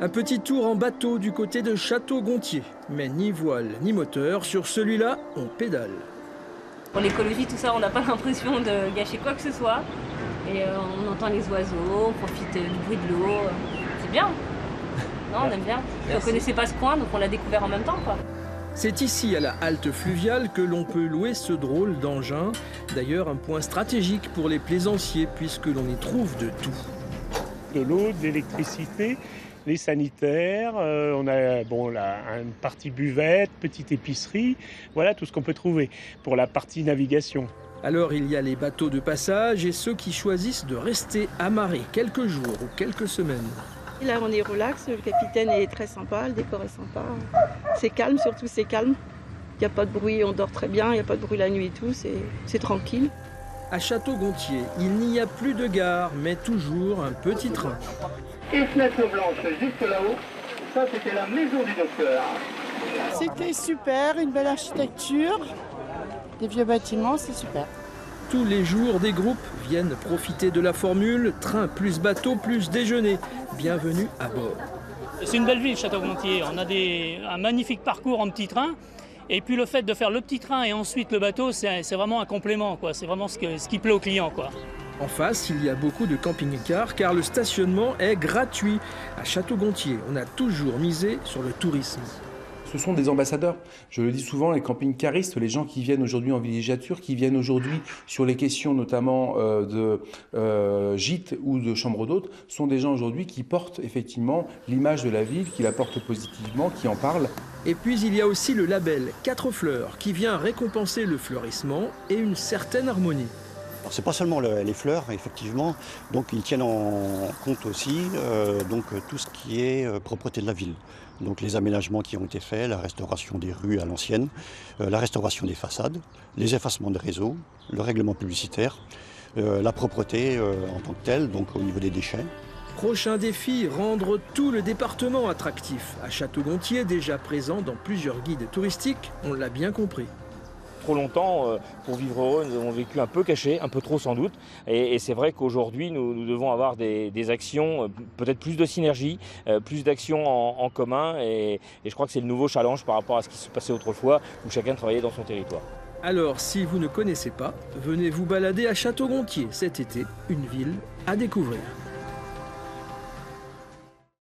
Un petit tour en bateau du côté de Château-Gontier. Mais ni voile ni moteur, sur celui-là, on pédale. Pour l'écologie, tout ça, on n'a pas l'impression de gâcher quoi que ce soit. Et on entend les oiseaux, on profite du bruit de l'eau. C'est bien. Non, on aime bien. On ne connaissait pas ce coin, donc on l'a découvert en même temps, quoi. C'est ici, à la halte fluviale, que l'on peut louer ce drôle d'engin. D'ailleurs, un point stratégique pour les plaisanciers, puisque l'on y trouve de tout. De l'eau, de l'électricité, les sanitaires, on a une partie buvette, petite épicerie, voilà tout ce qu'on peut trouver pour la partie navigation. Alors il y a les bateaux de passage et ceux qui choisissent de rester amarrés quelques jours ou quelques semaines. Là on est relax, le capitaine est très sympa, le décor est sympa. C'est calme, surtout c'est calme. Il n'y a pas de bruit, on dort très bien, il n'y a pas de bruit la nuit et tout, c'est tranquille. À Château-Gontier, il n'y a plus de gare, mais toujours un petit train. Et fenêtre blanche juste là-haut, ça c'était la maison du docteur. C'était super, une belle architecture, des vieux bâtiments, c'est super. Tous les jours, des groupes viennent profiter de la formule train plus bateau plus déjeuner. Bienvenue à bord. C'est une belle ville, Château-Gontier. On a un magnifique parcours en petit train. Et puis le fait de faire le petit train et ensuite le bateau, c'est vraiment un complément, quoi. C'est vraiment ce qui plaît aux clients, quoi. En face, il y a beaucoup de camping-cars car le stationnement est gratuit. À Château-Gontier, on a toujours misé sur le tourisme. Ce sont des ambassadeurs. Je le dis souvent, les camping-caristes, les gens qui viennent aujourd'hui en villégiature, qui viennent aujourd'hui sur les questions notamment de gîtes ou de chambres d'hôtes, sont des gens aujourd'hui qui portent effectivement l'image de la ville, qui la portent positivement, qui en parlent. Et puis il y a aussi le label 4 fleurs qui vient récompenser le fleurissement et une certaine harmonie. C'est pas seulement les fleurs, effectivement, donc ils tiennent en compte aussi tout ce qui est propreté de la ville. Donc les aménagements qui ont été faits, la restauration des rues à l'ancienne, la restauration des façades, les effacements de réseaux, le règlement publicitaire, la propreté en tant que telle, donc au niveau des déchets. Prochain défi, rendre tout le département attractif. À Château-Gontier, déjà présent dans plusieurs guides touristiques, on l'a bien compris. Trop longtemps, pour vivre heureux, nous avons vécu un peu cachés, un peu trop sans doute. Et c'est vrai qu'aujourd'hui, nous devons avoir des actions, peut-être plus de synergie, plus d'actions en commun. Et je crois que c'est le nouveau challenge par rapport à ce qui se passait autrefois, où chacun travaillait dans son territoire. Alors, si vous ne connaissez pas, venez vous balader à Château-Gontier cet été, une ville à découvrir.